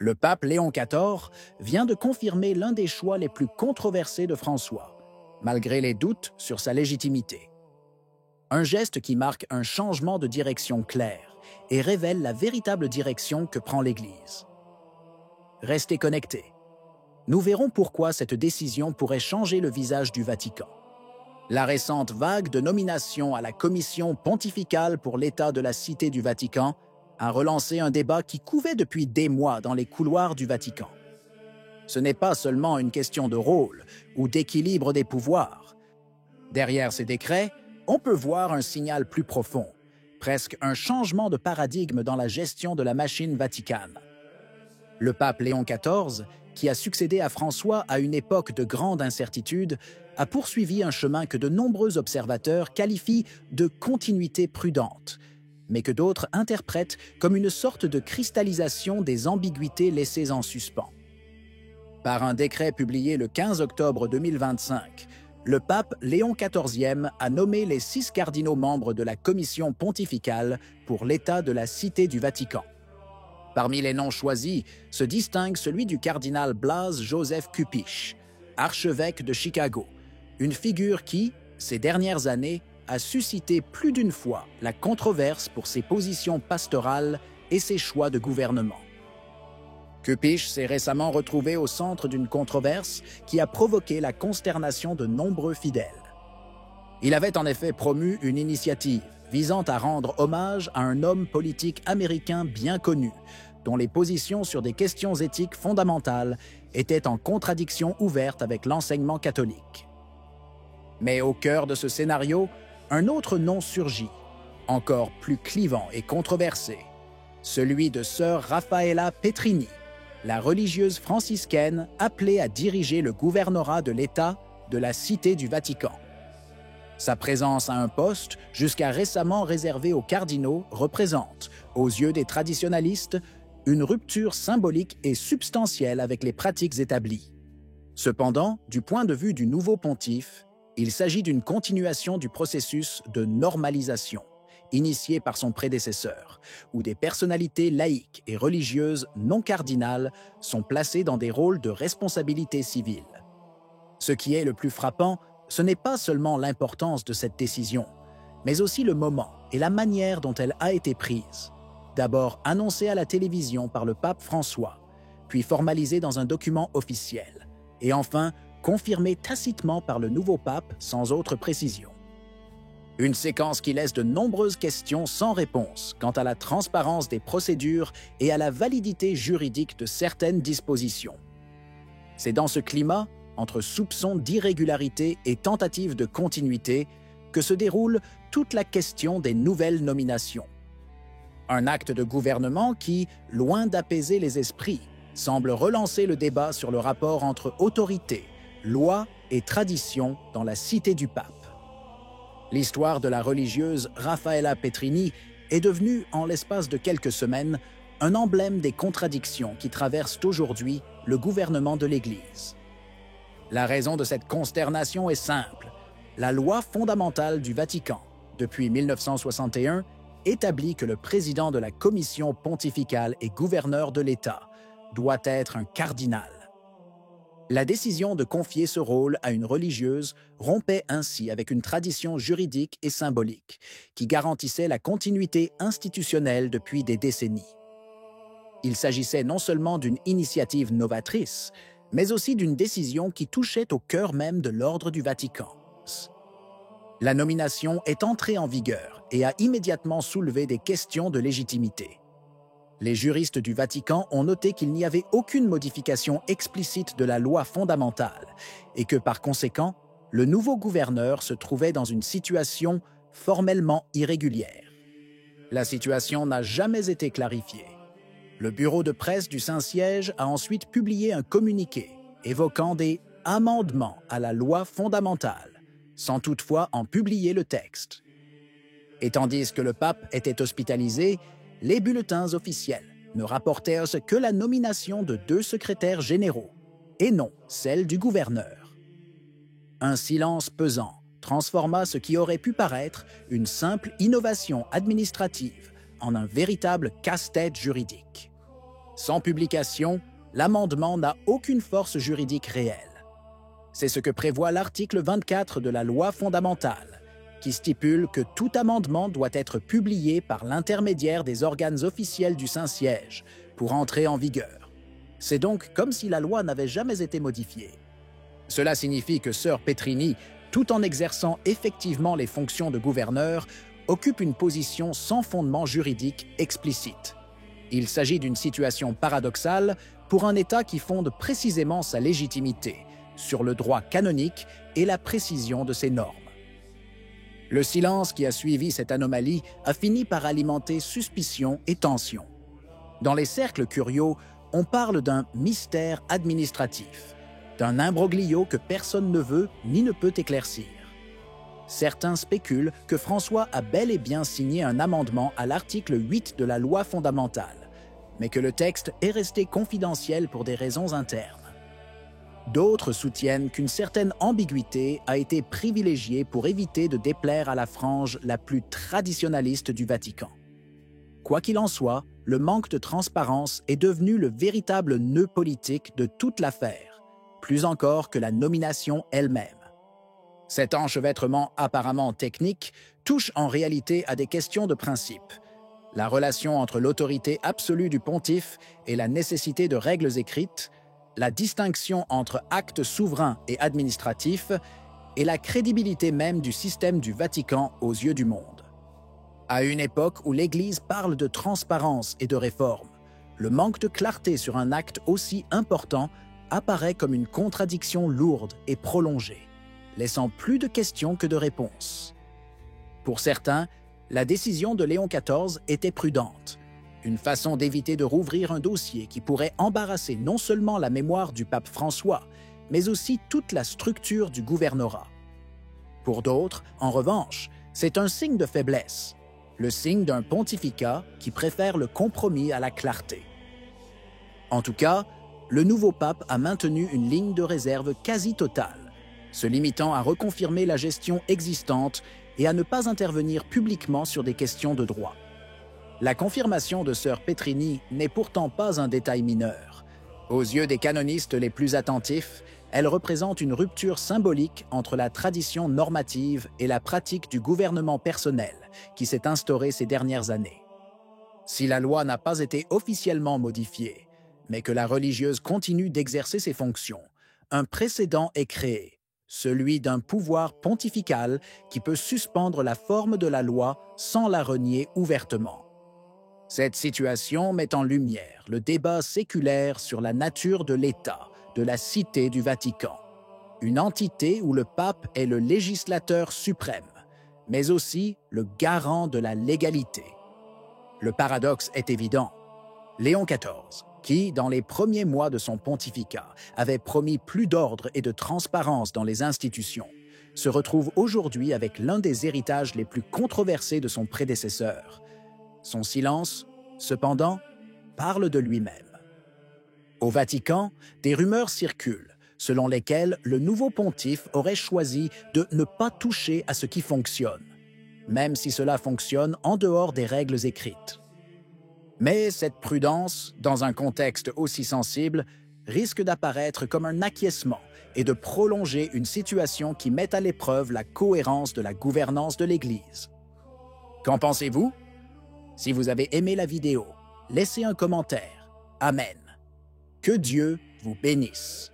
Le pape Léon XIV vient de confirmer l'un des choix les plus controversés de François, malgré les doutes sur sa légitimité. Un geste qui marque un changement de direction clair et révèle la véritable direction que prend l'Église. Restez connectés. Nous verrons pourquoi cette décision pourrait changer le visage du Vatican. La récente vague de nominations à la Commission pontificale pour l'État de la Cité du Vatican a relancé un débat qui couvait depuis des mois dans les couloirs du Vatican. Ce n'est pas seulement une question de rôle ou d'équilibre des pouvoirs. Derrière ces décrets, on peut voir un signal plus profond, presque un changement de paradigme dans la gestion de la machine vaticane. Le pape Léon XIV, qui a succédé à François à une époque de grande incertitude, a poursuivi un chemin que de nombreux observateurs qualifient de continuité prudente, mais que d'autres interprètent comme une sorte de cristallisation des ambiguïtés laissées en suspens. Par un décret publié le 15 octobre 2025, le pape Léon XIV a nommé les 6 cardinaux membres de la Commission pontificale pour l'État de la Cité du Vatican. Parmi les noms choisis se distingue celui du cardinal Blaise Joseph Cupich, archevêque de Chicago, une figure qui, ces dernières années, a suscité plus d'une fois la controverse pour ses positions pastorales et ses choix de gouvernement. Cupich s'est récemment retrouvé au centre d'une controverse qui a provoqué la consternation de nombreux fidèles. Il avait en effet promu une initiative visant à rendre hommage à un homme politique américain bien connu, dont les positions sur des questions éthiques fondamentales étaient en contradiction ouverte avec l'enseignement catholique. Mais au cœur de ce scénario, un autre nom surgit, encore plus clivant et controversé, celui de sœur Raffaella Petrini, la religieuse franciscaine appelée à diriger le gouvernorat de l'État de la Cité du Vatican. Sa présence à un poste, jusqu'à récemment réservé aux cardinaux, représente, aux yeux des traditionalistes, une rupture symbolique et substantielle avec les pratiques établies. Cependant, du point de vue du nouveau pontife, il s'agit d'une continuation du processus de normalisation, initié par son prédécesseur, où des personnalités laïques et religieuses non cardinales sont placées dans des rôles de responsabilité civile. Ce qui est le plus frappant, ce n'est pas seulement l'importance de cette décision, mais aussi le moment et la manière dont elle a été prise. D'abord annoncée à la télévision par le pape François, puis formalisée dans un document officiel, et enfin confirmée tacitement par le nouveau pape sans autre précision. Une séquence qui laisse de nombreuses questions sans réponse quant à la transparence des procédures et à la validité juridique de certaines dispositions. C'est dans ce climat, entre soupçons d'irrégularité et tentatives de continuité, que se déroule toute la question des nouvelles nominations. Un acte de gouvernement qui, loin d'apaiser les esprits, semble relancer le débat sur le rapport entre autorité, loi et tradition dans la cité du pape. L'histoire de la religieuse Raffaella Petrini est devenue, en l'espace de quelques semaines, un emblème des contradictions qui traversent aujourd'hui le gouvernement de l'Église. La raison de cette consternation est simple. La loi fondamentale du Vatican, depuis 1961, établit que le président de la Commission pontificale et gouverneur de l'État doit être un cardinal. La décision de confier ce rôle à une religieuse rompait ainsi avec une tradition juridique et symbolique qui garantissait la continuité institutionnelle depuis des décennies. Il s'agissait non seulement d'une initiative novatrice, mais aussi d'une décision qui touchait au cœur même de l'ordre du Vatican. La nomination est entrée en vigueur et a immédiatement soulevé des questions de légitimité. Les juristes du Vatican ont noté qu'il n'y avait aucune modification explicite de la loi fondamentale et que, par conséquent, le nouveau gouverneur se trouvait dans une situation formellement irrégulière. La situation n'a jamais été clarifiée. Le bureau de presse du Saint-Siège a ensuite publié un communiqué évoquant des « amendements à la loi fondamentale », sans toutefois en publier le texte. Et tandis que le pape était hospitalisé, les bulletins officiels ne rapportèrent que la nomination de 2 secrétaires généraux, et non celle du gouverneur. Un silence pesant transforma ce qui aurait pu paraître une simple innovation administrative en un véritable casse-tête juridique. Sans publication, l'amendement n'a aucune force juridique réelle. C'est ce que prévoit l'article 24 de la loi fondamentale, qui stipule que tout amendement doit être publié par l'intermédiaire des organes officiels du Saint-Siège pour entrer en vigueur. C'est donc comme si la loi n'avait jamais été modifiée. Cela signifie que Sir Petrini, tout en exerçant effectivement les fonctions de gouverneur, occupe une position sans fondement juridique explicite. Il s'agit d'une situation paradoxale pour un État qui fonde précisément sa légitimité sur le droit canonique et la précision de ses normes. Le silence qui a suivi cette anomalie a fini par alimenter suspicion et tension. Dans les cercles curiaux, on parle d'un mystère administratif, d'un imbroglio que personne ne veut ni ne peut éclaircir. Certains spéculent que François a bel et bien signé un amendement à l'article 8 de la loi fondamentale, mais que le texte est resté confidentiel pour des raisons internes. D'autres soutiennent qu'une certaine ambiguïté a été privilégiée pour éviter de déplaire à la frange la plus traditionnaliste du Vatican. Quoi qu'il en soit, le manque de transparence est devenu le véritable nœud politique de toute l'affaire, plus encore que la nomination elle-même. Cet enchevêtrement apparemment technique touche en réalité à des questions de principe. La relation entre l'autorité absolue du pontife et la nécessité de règles écrites, la distinction entre actes souverains et administratifs et la crédibilité même du système du Vatican aux yeux du monde. À une époque où l'Église parle de transparence et de réforme, le manque de clarté sur un acte aussi important apparaît comme une contradiction lourde et prolongée, laissant plus de questions que de réponses. Pour certains, la décision de Léon XIV était prudente, une façon d'éviter de rouvrir un dossier qui pourrait embarrasser non seulement la mémoire du pape François, mais aussi toute la structure du gouvernorat. Pour d'autres, en revanche, c'est un signe de faiblesse, le signe d'un pontificat qui préfère le compromis à la clarté. En tout cas, le nouveau pape a maintenu une ligne de réserve quasi totale, se limitant à reconfirmer la gestion existante et à ne pas intervenir publiquement sur des questions de droit. La confirmation de Sir Petrini n'est pourtant pas un détail mineur. Aux yeux des canonistes les plus attentifs, elle représente une rupture symbolique entre la tradition normative et la pratique du gouvernement personnel qui s'est instaurée ces dernières années. Si la loi n'a pas été officiellement modifiée, mais que la religieuse continue d'exercer ses fonctions, un précédent est créé, celui d'un pouvoir pontifical qui peut suspendre la forme de la loi sans la renier ouvertement. Cette situation met en lumière le débat séculaire sur la nature de l'État, de la Cité du Vatican, une entité où le pape est le législateur suprême, mais aussi le garant de la légalité. Le paradoxe est évident. Léon XIV, qui, dans les premiers mois de son pontificat, avait promis plus d'ordre et de transparence dans les institutions, se retrouve aujourd'hui avec l'un des héritages les plus controversés de son prédécesseur. Son silence, cependant, parle de lui-même. Au Vatican, des rumeurs circulent, selon lesquelles le nouveau pontife aurait choisi de ne pas toucher à ce qui fonctionne, même si cela fonctionne en dehors des règles écrites. Mais cette prudence, dans un contexte aussi sensible, risque d'apparaître comme un acquiescement et de prolonger une situation qui met à l'épreuve la cohérence de la gouvernance de l'Église. Qu'en pensez-vous? Si vous avez aimé la vidéo, laissez un commentaire. Amen. Que Dieu vous bénisse.